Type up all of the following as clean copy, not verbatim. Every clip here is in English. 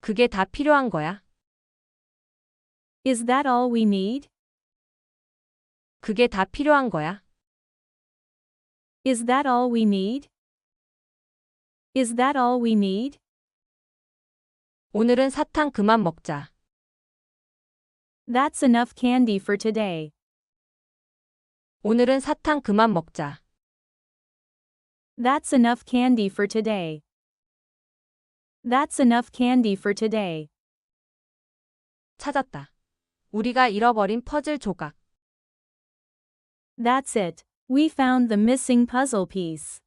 그게 다 필요한 거야? Is that all we need? 그게 다 필요한 거야? Is that all we need? Is that all we need? 오늘은 사탕 그만 먹자. That's enough candy for today. 오늘은 사탕 그만 먹자. That's enough candy for today. That's enough candy for today. 찾았다. 우리가 잃어버린 퍼즐 조각. That's it. We found the missing puzzle piece.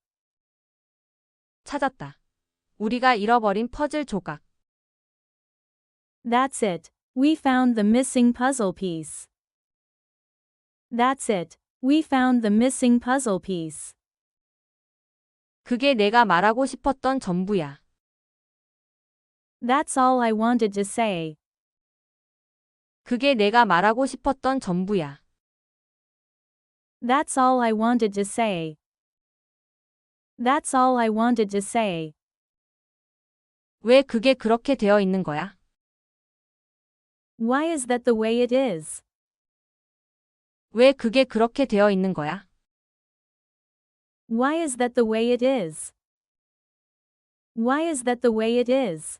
찾았다. 우리가 잃어버린 퍼즐 조각. That's it. We found the missing puzzle piece. That's it. We found the missing puzzle piece. 그게 내가 말하고 싶었던 전부야. That's all I wanted to say. 그게 내가 말하고 싶었던 전부야. That's all I wanted to say. That's all I wanted to say. 왜 그게 그렇게 되어 있는 거야? Why is that the way it is? 왜 그게 그렇게 되어 있는 거야? Why is that the way it is? Why is that the way it is?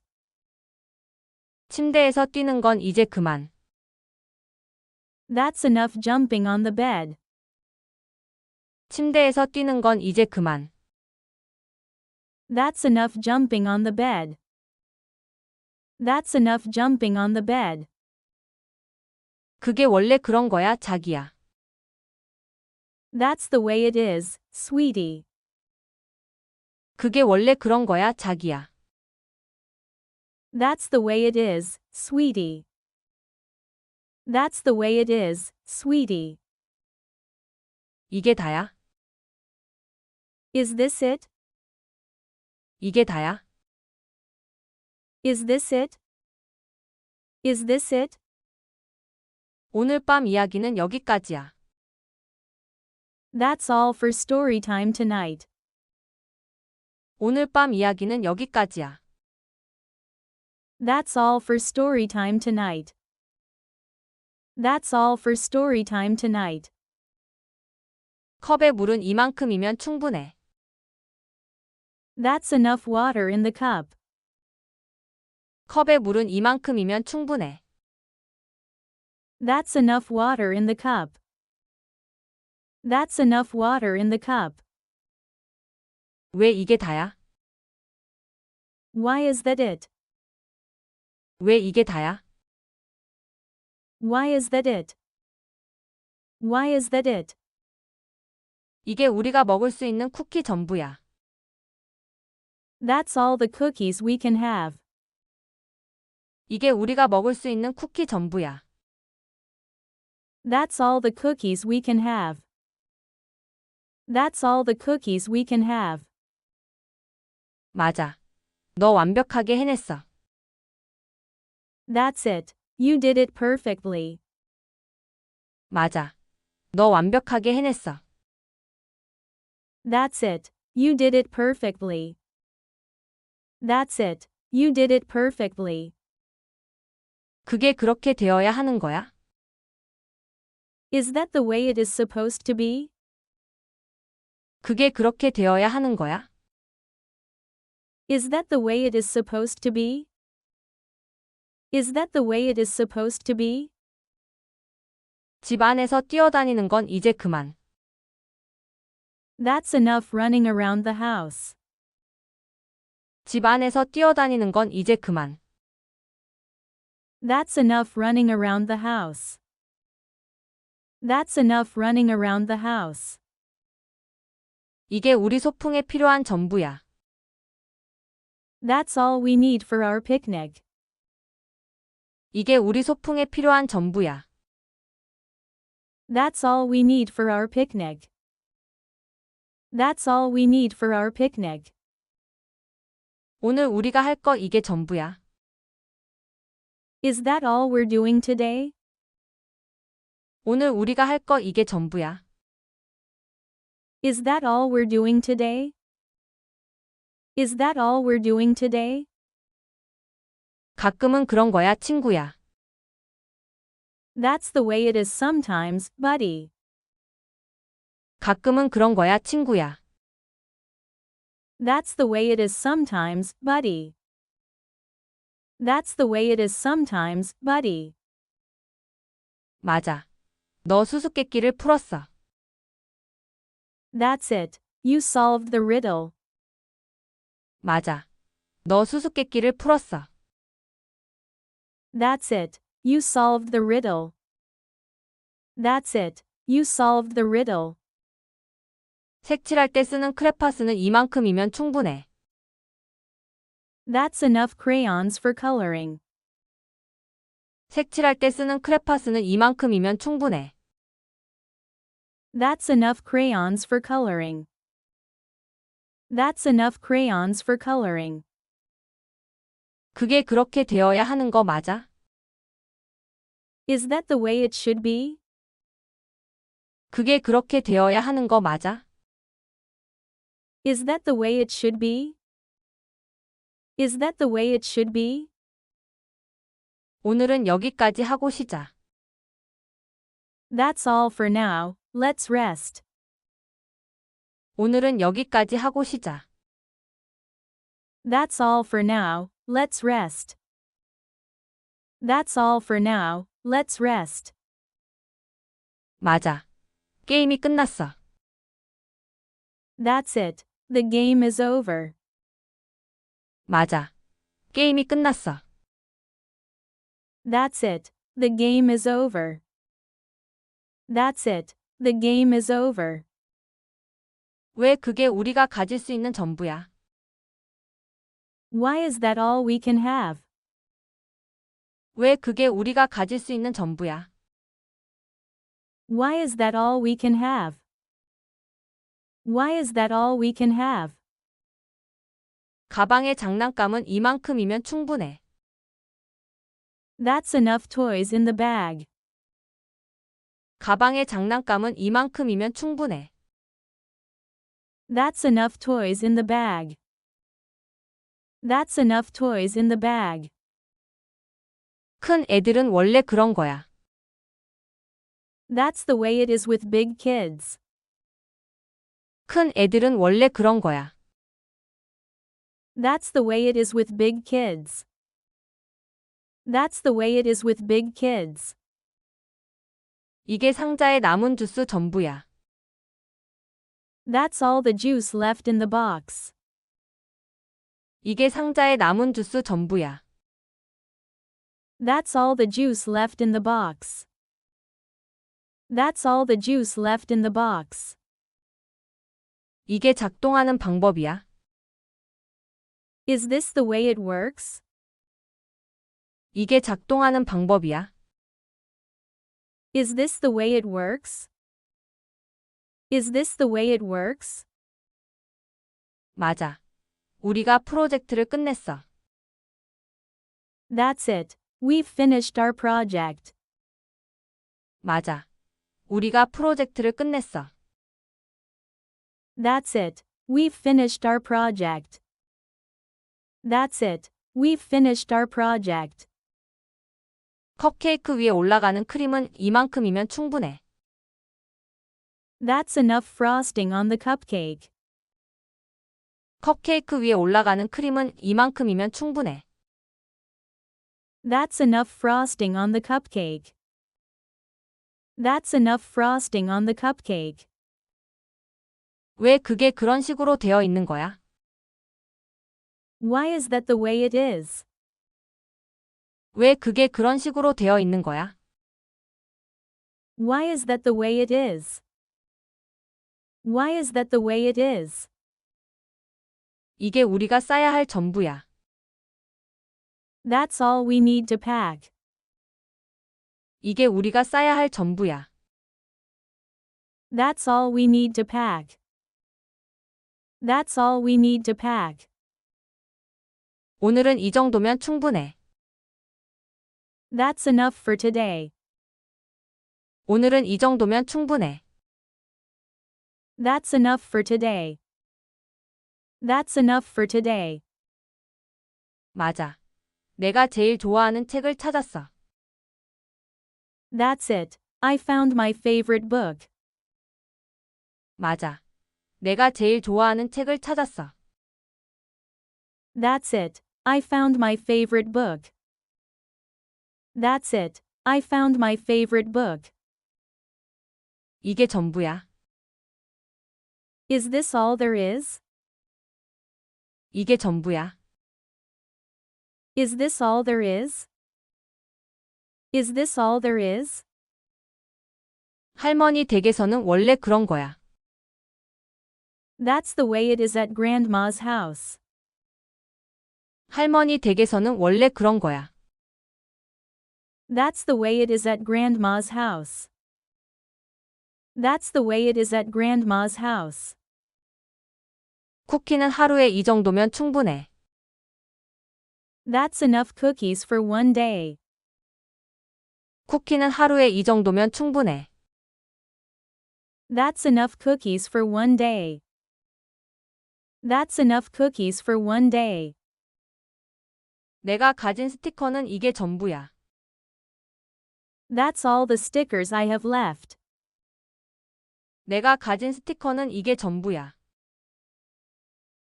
침대에서 뛰는 건 이제 그만. That's enough jumping on the bed. 침대에서 뛰는 건 이제 그만. That's enough jumping on the bed. That's enough jumping on the bed. 그게 원래 그런 거야, 자기야. That's the way it is, sweetie. 그게 원래 그런 거야, 자기야. That's the way it is, sweetie. That's the way it is, sweetie. 이게 다야? Is this it? 이게 다야? Is this it? Is this it? 오늘 밤 이야기는 여기까지야. That's all for story time tonight. 오늘 밤 이야기는 여기까지야. That's all for story time tonight. That's all for story time tonight. 컵에 물은 이만큼이면 충분해. That's enough water in the cup. 컵에 물은 이만큼이면 충분해. That's enough water in the cup. That's enough water in the cup. 왜 이게 다야? Why is that it? 왜 이게 다야? Why is that it? Why is that it? 이게 우리가 먹을 수 있는 쿠키 전부야. That's all the cookies we can have. 이게 우리가 먹을 수 있는 쿠키 전부야. That's all the cookies we can have. That's all the cookies we can have. 맞아. 너 완벽하게 해냈어. That's it. You did it perfectly. 맞아. 너 완벽하게 해냈어. That's it. You did it perfectly. That's it. You did it perfectly. 그게 그렇게 되어야 하는 거야? Is that the way it is supposed to be? 그게 그렇게 되어야 하는 거야? Is that the way it is supposed to be? Is that the way it is supposed to be? 집 안에서 뛰어다니는 건 이제 그만. That's enough running around the house. 집 안에서 뛰어다니는 건 이제 그만. That's enough running around the house. That's enough running around the house. 이게 우리 소풍에 필요한 전부야. That's all we need for our picnic. 이게 우리 소풍에 필요한 전부야. That's all we need for our picnic. That's all we need for our picnic. 오늘 우리가 할 거 이게 전부야. Is that all we're doing today? 오늘 우리가 할 거 이게 전부야. Is that all we're doing today? Is that all we're doing today? 가끔은 그런 거야, 친구야. That's the way it is sometimes, buddy. 가끔은 그런 거야, 친구야. That's the way it is sometimes, buddy. That's the way it is sometimes, buddy. 맞아. 너 수수께끼를 풀었어. That's it. You solved the riddle. 맞아. 너 수수께끼를 풀었어. That's it. You solved the riddle. That's it. You solved the riddle. 색칠할 때 쓰는 크레파스는 이만큼이면 충분해. That's enough crayons for coloring. 색칠할 때 쓰는 크레파스는 이만큼이면 충분해. That's enough crayons for coloring. That's enough crayons for coloring. 그게 그렇게 되어야 하는 거 맞아? Is that the way it should be? 그게 그렇게 되어야 하는 거 맞아? Is that the way it should be? Is that the way it should be? 오늘은 여기까지 하고 쉬자. That's all for now. Let's rest. 오늘은 여기까지 하고 쉬자. That's all for now. Let's rest. That's all for now. Let's rest. 맞아. 게임이 끝났어. That's it. The game is over. 맞아. 게임이 끝났어. That's it. The game is over. That's it. The game is over. 왜 그게 우리가 가질 수 있는 전부야? Why is that all we can have? 왜 그게 우리가 가질 수 있는 전부야? Why is that all we can have? Why is that all we can have? 가방의 장난감은 이만큼이면 충분해. That's enough toys in the bag. 가방의 장난감은 이만큼이면 충분해. That's enough toys in the bag. That's enough toys in the bag. 큰 애들은 원래 그런 거야. That's the way it is with big kids. 큰 애들은 원래 그런 거야. That's the way it is with big kids. That's the way it is with big kids. 이게 상자에 남은 주스 전부야. That's all the juice left in the box. 이게 상자에 남은 주스 전부야. That's all the juice left in the box. That's all the juice left in the box. 이게 작동하는 방법이야. Is this the way it works? 이게 작동하는 방법이야. Is this the way it works? Is this the way it works? 맞아. 우리가 프로젝트를 끝냈어. That's it. We've finished our project. 맞아. 우리가 프로젝트를 끝냈어. That's it. We've finished our project. That's it. We've finished our project. 컵케이크 위에 올라가는 크림은 이만큼이면 충분해. That's enough frosting on the cupcake. 컵케이크 위에 올라가는 크림은 이만큼이면 충분해. That's enough frosting on the cupcake. That's enough frosting on the cupcake. 왜 그게 그런 식으로 되어 있는 거야? Why is that the way it is? 왜 그게 그런 식으로 되어 있는 거야? Why is that the way it is? Why is that the way it is? 이게 우리가 싸야 할 전부야. That's all we need to pack. 이게 우리가 싸야 할 전부야. That's all we need to pack. That's all we need to pack. 오늘은 이 정도면 충분해. That's enough for today. 오늘은 이 정도면 충분해. That's enough for today. That's enough for today. 맞아. 내가 제일 좋아하는 책을 찾았어. That's it. I found my favorite book. 맞아. 내가 제일 좋아하는 책을 찾았어. That's it. I found my favorite book. That's it. I found my favorite book. 이게 전부야. Is this all there is? 이게 전부야. Is this all there is? Is this all there is? 할머니 댁에서는 원래 그런 거야. That's the way it is at Grandma's house. 할머니 댁에서는 원래 그런 거야. That's the way it is at Grandma's house. That's the way it is at Grandma's house. 쿠키는 하루에 이 정도면 충분해. That's enough cookies for one day. 쿠키는 하루에 이 정도면 충분해. That's enough cookies for one day. That's enough cookies for one day. 내가 가진 스티커는 이게 전부야. That's all the stickers I have left. 내가 가진 스티커는 이게 전부야.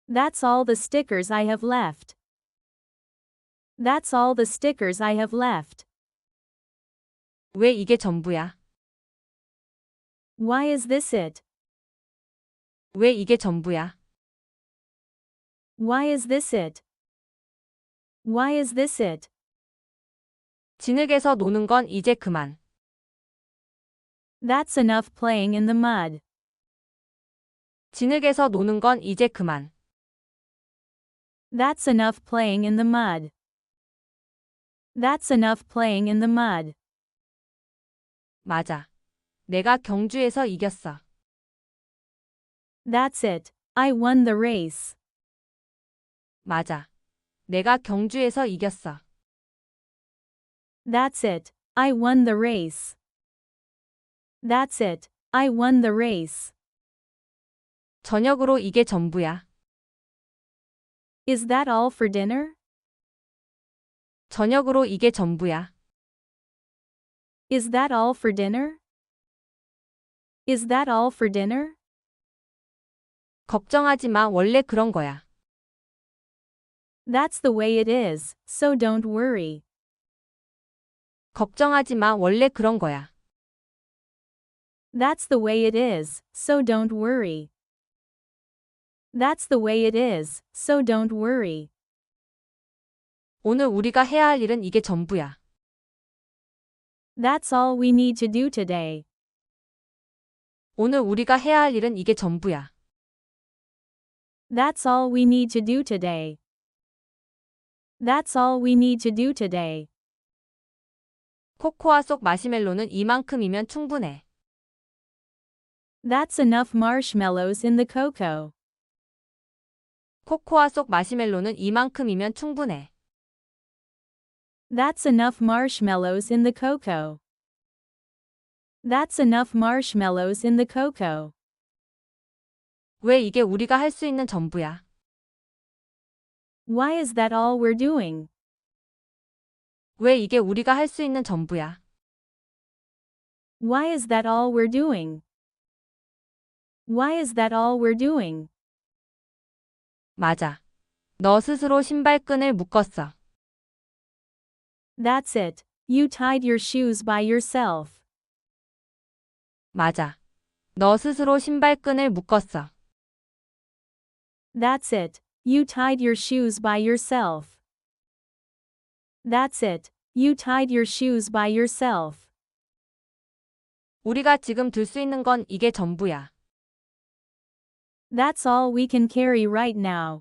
That's all the stickers I have left. That's all the stickers I have left. 왜 이게 전부야? Why is this it? 왜 이게 전부야? Why is this it? Why is this it? 진흙에서 노는 건 이제 그만. That's enough playing in the mud. 진흙에서 노는 건 이제 그만. That's enough playing in the mud. That's enough playing in the mud. 맞아. 내가 경주에서 이겼어. That's it. I won the race. 맞아. 내가 경주에서 이겼어. That's it. I won the race. That's it. I won the race. 저녁으로 이게 전부야. Is that all for dinner? 저녁으로 이게 전부야. Is that all for dinner? Is that all for dinner? 걱정하지 마. 원래 그런 거야. That's the way it is, so don't worry. 걱정하지 마. 원래 그런 거야. That's the way it is, so don't worry. That's the way it is, so don't worry. 오늘 우리가 해야 할 일은 이게 전부야. That's all we need to do today. 오늘 우리가 해야 할 일은 이게 전부야. That's all we need to do today. That's all we need to do today. 코코아 속 마시멜로는 이만큼이면 충분해. That's enough marshmallows in the cocoa. 코코아 속 마시멜로는 이만큼이면 충분해. That's enough marshmallows in the cocoa. That's enough marshmallows in the cocoa. 왜 이게 우리가 할 수 있는 전부야? Why is that all we're doing? 왜 이게 우리가 할 수 있는 전부야? Why is that all we're doing? Why is that all we're doing? 맞아. 너 스스로 신발끈을 묶었어. That's it. You tied your shoes by yourself. 맞아. 너 스스로 신발끈을 묶었어. That's it. You tied your shoes by yourself. That's it. You tied your shoes by yourself. 우리가 지금 들 수 있는 건 이게 전부야. That's all we can carry right now.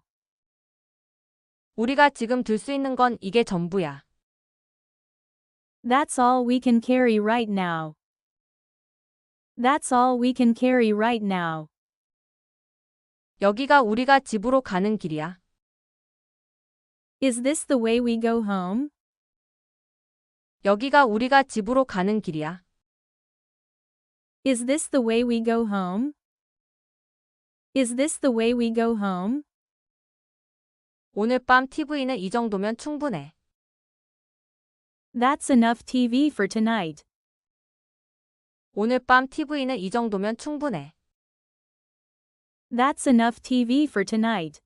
우리가 지금 들 수 있는 건 이게 전부야. That's all we can carry right now. That's all we can carry right now. 여기가 우리가 집으로 가는 길이야. Is this the way we go home? 여기가 우리가 집으로 가는 길이야. Is this the way we go home? Is this the way we go home? 오늘 밤 TV는 이 정도면 충분해. That's enough TV for tonight. 오늘 밤 TV는 이 정도면 충분해. That's enough TV for tonight.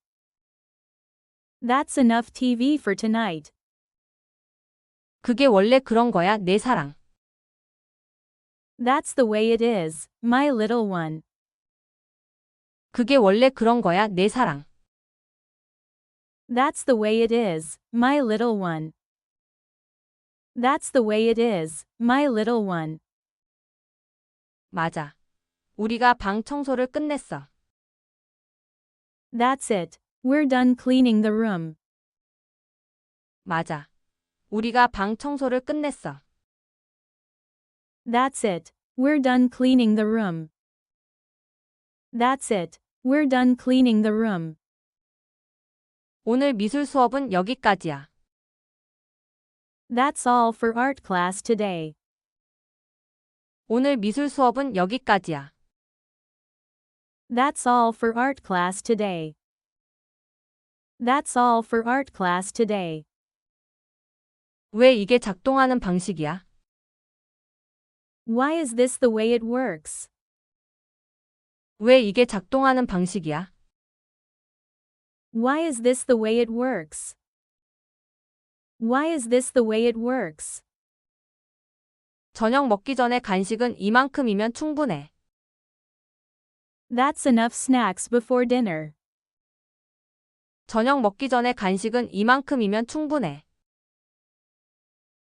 That's enough TV for tonight. 그게 원래 그런 거야, 내 사랑. That's the way it is, my little one. 그게 원래 그런 거야, 내 사랑. That's the way it is, my little one. That's the way it is, my little one. 맞아. 우리가 방 청소를 끝냈어. That's it. We're done cleaning the room. 맞아. 우리가 방 청소를 끝냈어. That's it. We're done cleaning the room. That's it. We're done cleaning the room. 오늘 미술 수업은 여기까지야. That's all for art class today. 오늘 미술 수업은 여기까지야. That's all for art class today. That's all for art class today. 왜 이게 작동하는 방식이야? Why is this the way it works? 왜 이게 작동하는 방식이야? Why is this the way it works? Why is this the way it works? 저녁 먹기 전에 간식은 이만큼이면 충분해. That's enough snacks before dinner. 저녁 먹기 전에 간식은 이만큼이면 충분해.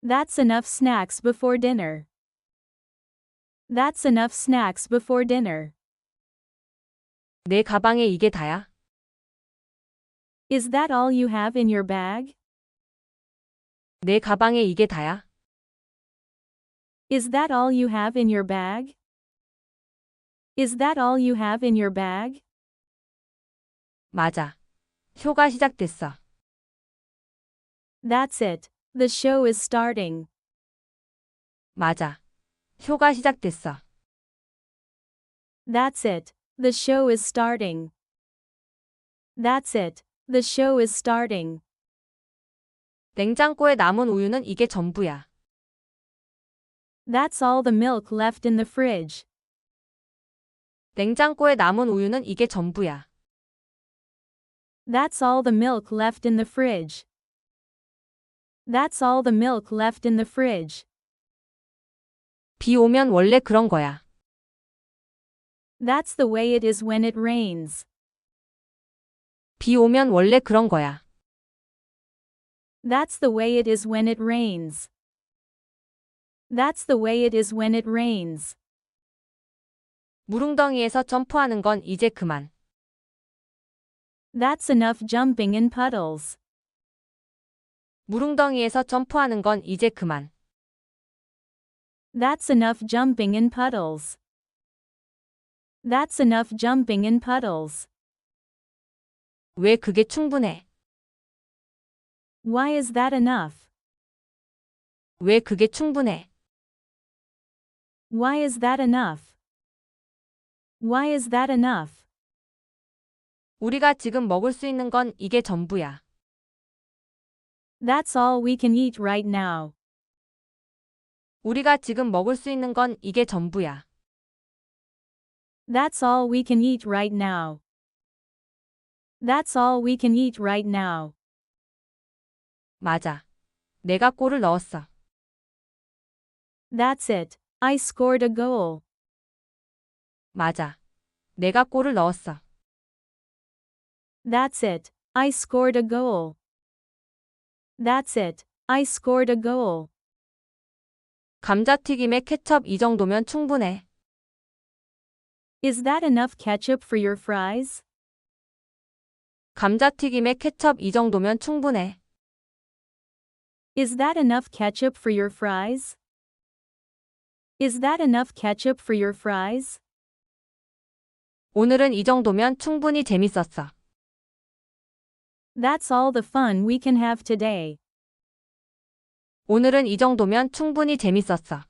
That's enough snacks before dinner. That's enough snacks before dinner. 내 가방에 이게 다야? Is that all you have in your bag? 내 가방에 이게 다야? Is that all you have in your bag? Is that all you have in your bag? 맞아. 쇼가 시작됐어. That's it. The show is starting. 맞아. 쇼가 시작됐어. That's it. The show is starting. That's it. The show is starting. 냉장고에 남은 우유는 이게 전부야. That's all the milk left in the fridge. 냉장고에 남은 우유는 이게 전부야. That's all the milk left in the fridge. That's all the milk left in the fridge. 비 오면 원래 그런 거야. That's the way it is when it rains. 비 오면 원래 그런 거야. That's the way it is when it rains. That's the way it is when it rains. 무릉덩이에서 점프하는 건 이제 그만. That's enough jumping in puddles. 무릉덩이에서 점프하는 건 이제 그만. That's enough jumping in puddles. That's enough jumping in puddles. 왜 그게 충분해? Why is that enough? 왜 그게 충분해? Why is that enough? Why is that enough? 우리가 지금 먹을 수 있는 건 이게 전부야. That's all we can eat right now. 우리가 지금 먹을 수 있는 건 이게 전부야. That's all we can eat right now. That's all we can eat right now. 맞아. 내가 골을 넣었어. That's it. I scored a goal. 맞아. 내가 골을 넣었어. That's it. I scored a goal. That's it. I scored a goal. 감자튀김에 케첩 이 정도면 충분해. Is that enough ketchup for your fries? 감자튀김에 케첩 이 정도면 충분해. Is that enough ketchup for your fries? Is that enough ketchup for your fries? 오늘은 이 정도면 충분히 재밌었어. That's all the fun we can have today. 오늘은 이 정도면 충분히 재밌었어.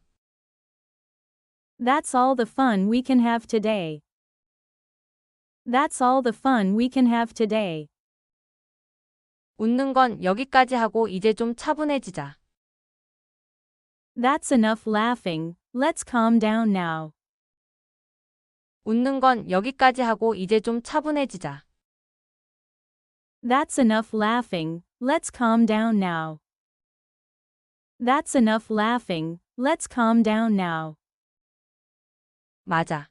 That's all the fun we can have today. That's all the fun we can have today. 웃는 건 여기까지 하고 이제 좀 차분해지자. That's enough laughing. Let's calm down now. 웃는 건 여기까지 하고 이제 좀 차분해지자. That's enough laughing. Let's calm down now. That's enough laughing. Let's calm down now. 맞아.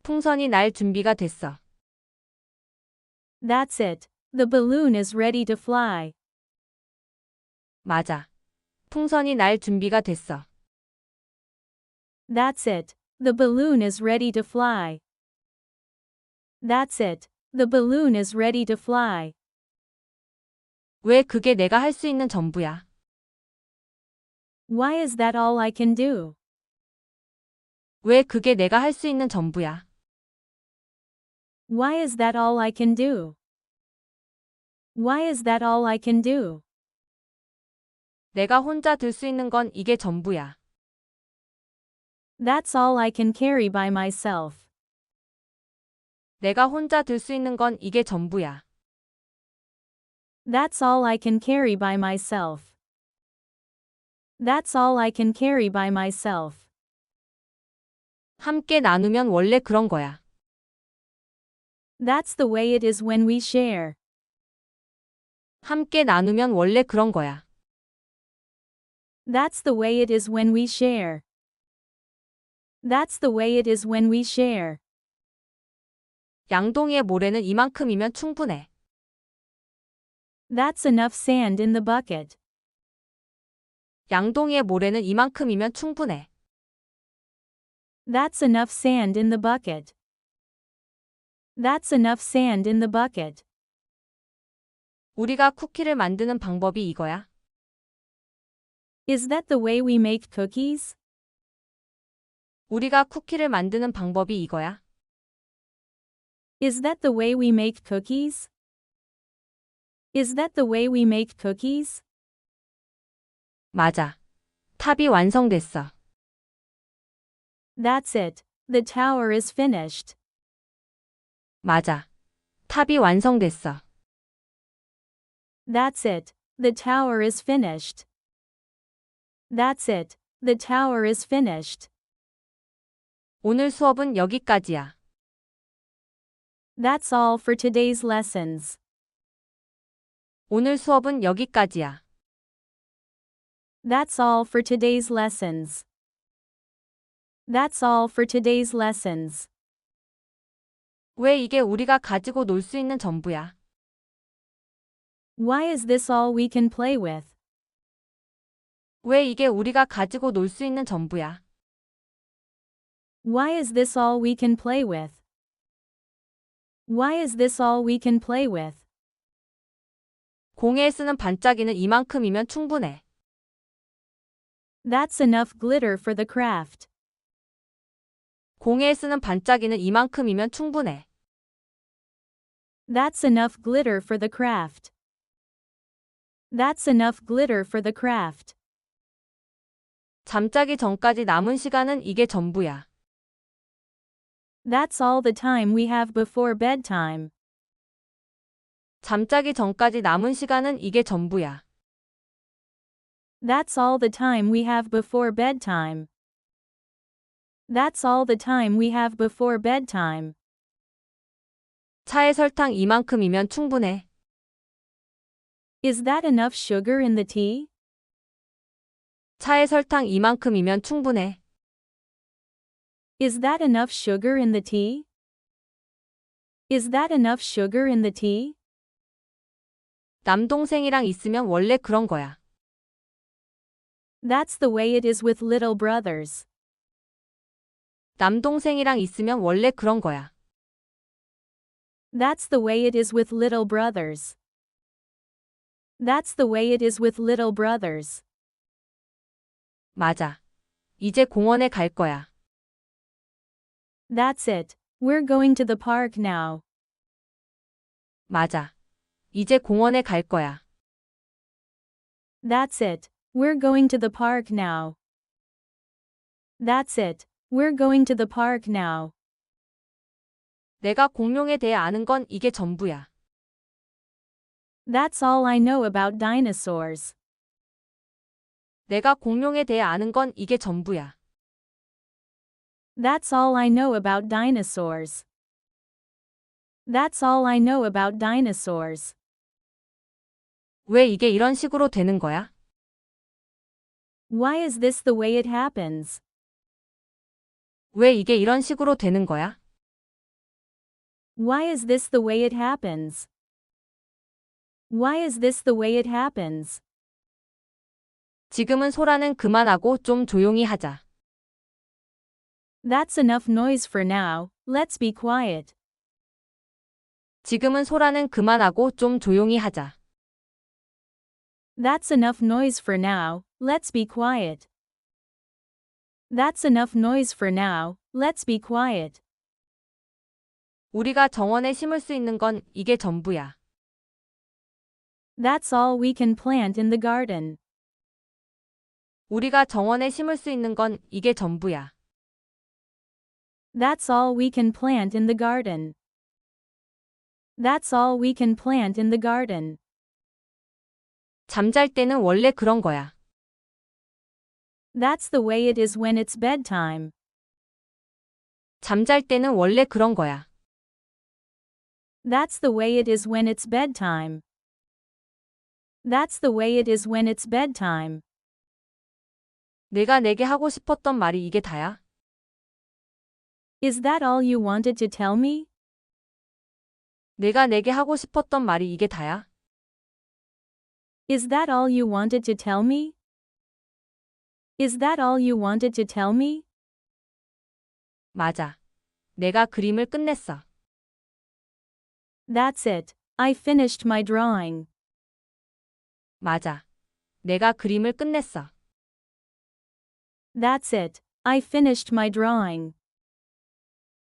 풍선이 날 준비가 됐어. That's it. The balloon is ready to fly. 맞아. 풍선이 날 준비가 됐어. That's it. The balloon is ready to fly. That's it. The balloon is ready to fly. 왜 그게 내가 할 수 있는 전부야? Why is that all I can do? 왜 그게 내가 할 수 있는 전부야? Why is that all I can do? Why is that all I can do? 내가 혼자 들 수 있는 건 이게 전부야. That's all I can carry by myself. 내가 혼자 들 수 있는 건 이게 전부야. That's all I can carry by myself. That's all I can carry by myself. 함께 나누면 원래 그런 거야. That's the way it is when we share. 함께 나누면 원래 그런 거야. That's the way it is when we share. That's the way it is when we share. 양동이의 모래는 이만큼이면 충분해. That's enough sand in the bucket. 양동이의 모래는 이만큼이면 충분해. That's enough sand in the bucket. That's enough sand in the bucket. 우리가 쿠키를 만드는 방법이 이거야. Is that the way we make cookies? 우리가 쿠키를 만드는 방법이 이거야. Is that the way we make cookies? Is that the way we make cookies? 맞아. 탑이 완성됐어. That's it. The tower is finished. 맞아. 탑이 완성됐어. That's it. The tower is finished. That's it. The tower is finished. 오늘 수업은 여기까지야. That's all for today's lessons. 오늘 수업은 여기까지야. That's all for today's lessons. That's all for today's lessons. 왜 이게 우리가 가지고 놀 수 있는 전부야? Why is this all we can play with? 왜 이게 우리가 가지고 놀 수 있는 전부야? Why is this all we can play with? Why is this all we can play with? 공예에 쓰는 반짝이는 이만큼이면 충분해. That's enough glitter for the craft. 공예에 쓰는 반짝이는 이만큼이면 충분해. That's enough glitter for the craft. That's enough glitter for the craft. 잠자기 전까지 남은 시간은 이게 전부야. That's all the time we have before bedtime. 잠자기 전까지 남은 시간은 이게 전부야. That's all the time we have before bedtime. That's all the time we have before bedtime. 차에 설탕 이만큼이면 충분해. Is that enough sugar in the tea? 차에 설탕 이만큼이면 충분해. Is that enough sugar in the tea? Is that enough sugar in the tea? 남동생이랑 있으면 원래 그런 거야. That's the way it is with little brothers. 남동생이랑 있으면 원래 그런 거야. That's the way it is with little brothers. That's the way it is with little brothers. 맞아. 이제 공원에 갈 거야. That's it. We're going to the park now. 맞아. 이제 공원에 갈 거야. That's it. We're going to the park now. That's it. We're going to the park now. 내가 공룡에 대해 아는 건 이게 전부야. That's all I know about dinosaurs. 내가 공룡에 대해 아는 건 이게 전부야. That's all I know about dinosaurs. That's all I know about dinosaurs. 왜 이게 이런 식으로 되는 거야? Why is this the way it happens? 왜 이게 이런 식으로 되는 거야? Why is this the way it happens? Why is this the way it happens? 지금은 소라는 그만하고 좀 조용히 하자. That's enough noise for now, let's be quiet. 지금은 소라는 그만하고 좀 조용히 하자. That's enough noise for now, let's be quiet. That's enough noise for now, let's be quiet. 우리가 정원에 심을 수 있는 건 이게 전부야. That's all we can plant in the garden. 우리가 정원에 심을 수 있는 건 이게 전부야. That's all we can plant in the garden. That's all we can plant in the garden. 잠잘 때는 원래 그런 거야. That's the way it is when it's bedtime. 잠잘 때는 원래 그런 거야. That's the way it is when it's bedtime. That's the way it is when it's bedtime. 내가 내게 하고 싶었던 말이 이게 다야? Is that all you wanted to tell me? 내가 내게 하고 싶었던 말이 이게 다야? Is that all you wanted to tell me? Is that all you wanted to tell me? 맞아. 내가 그림을 끝냈어. That's it. I finished my drawing. 맞아. 내가 그림을 끝냈어. That's it. I finished my drawing.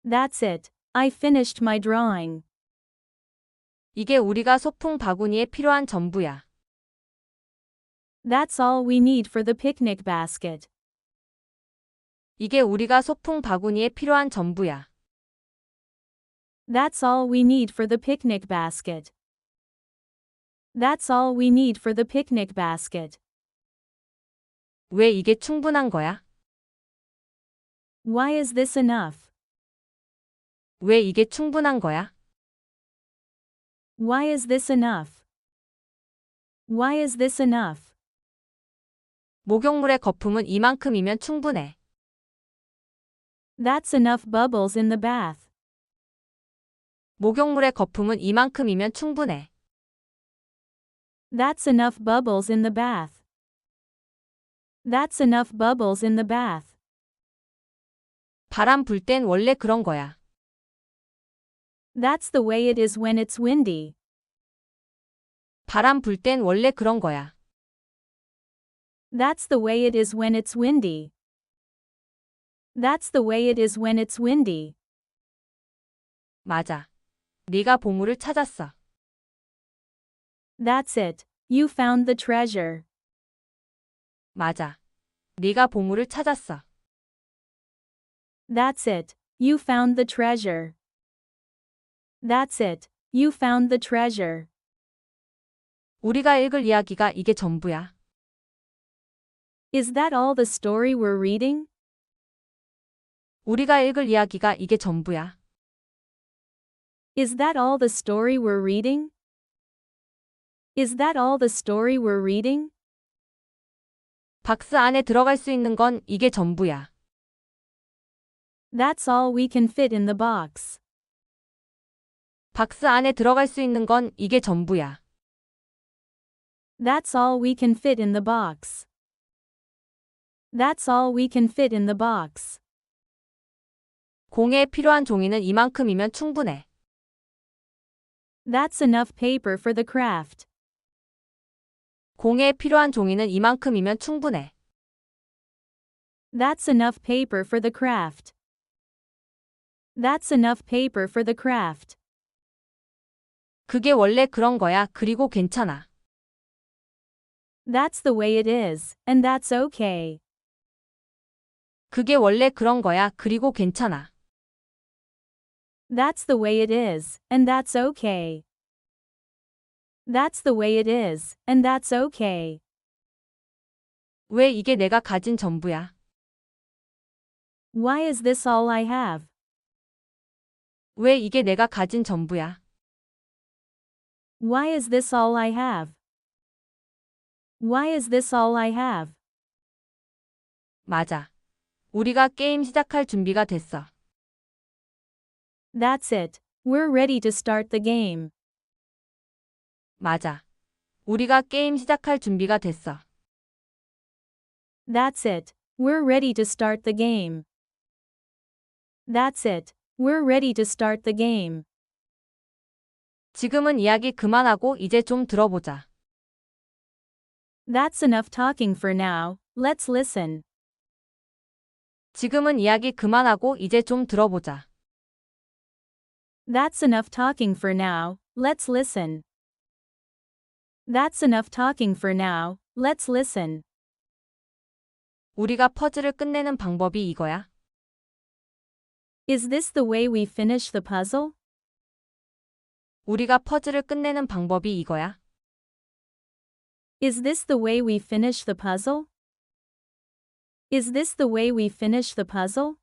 That's it. I finished my drawing. 이게 우리가 소풍 바구니에 필요한 전부야. That's all we need for the picnic basket. 이게 우리가 소풍 바구니에 필요한 전부야. That's all we need for the picnic basket. That's all we need for the picnic basket. 왜 이게 충분한 거야? Why is this enough? 왜 이게 충분한 거야? Why is this enough? Why is this enough? 목욕물의 거품은 이만큼이면 충분해. That's enough bubbles in the bath. 목욕물의 거품은 이만큼이면 충분해. That's enough bubbles in the bath. That's enough bubbles in the bath. 바람 불 땐 원래 그런 거야. That's the way it is when it's windy. 바람 불 땐 원래 그런 거야. That's the way it is when it's windy. That's the way it is when it's windy. 맞아. 네가 보물을 찾았어. That's it. You found the treasure. 맞아. 네가 보물을 찾았어. That's it. You found the treasure. That's it. You found the treasure. 우리가 읽을 이야기가 이게 전부야. Is that all the story we're reading? 우리가 읽을 이야기가 이게 전부야. Is that all the story we're reading? Is that all the story we're reading? 박스 안에 들어갈 수 있는 건 이게 전부야. That's all we can fit in the box. 박스 안에 들어갈 수 있는 건 이게 전부야. That's all we can fit in the box. That's all we can fit in the box. 공예에 필요한 종이는 이만큼이면 충분해. That's enough paper for the craft. 공예에 필요한 종이는 이만큼이면 충분해. That's enough paper for the craft. That's enough paper for the craft. 그게 원래 그런 거야. 그리고 괜찮아. That's the way it is, and that's okay. 그게 원래 그런 거야. 그리고 괜찮아. That's the way it is, and that's okay. That's the way it is, and that's okay. 왜 이게 내가 가진 전부야? Why is this all I have? 왜 이게 내가 가진 전부야? Why is this all I have? Why is this all I have? 맞아. 우리가 게임 시작할 준비가 됐어. That's it. We're ready to start the game. 맞아. 우리가 게임 시작할 준비가 됐어. That's it. We're ready to start the game. That's it. We're ready to start the game. 지금은 이야기 그만하고 이제 좀 들어보자. That's enough talking for now. Let's listen. 지금은 이야기 그만하고 이제 좀 들어보자. That's enough talking for now. Let's listen. That's enough talking for now. Let's listen. 우리가 퍼즐을 끝내는 방법이 이거야. Is this the way we finish the puzzle? 우리가 퍼즐을 끝내는 방법이 이거야. Is this the way we finish the puzzle? Is this the way we finish the puzzle?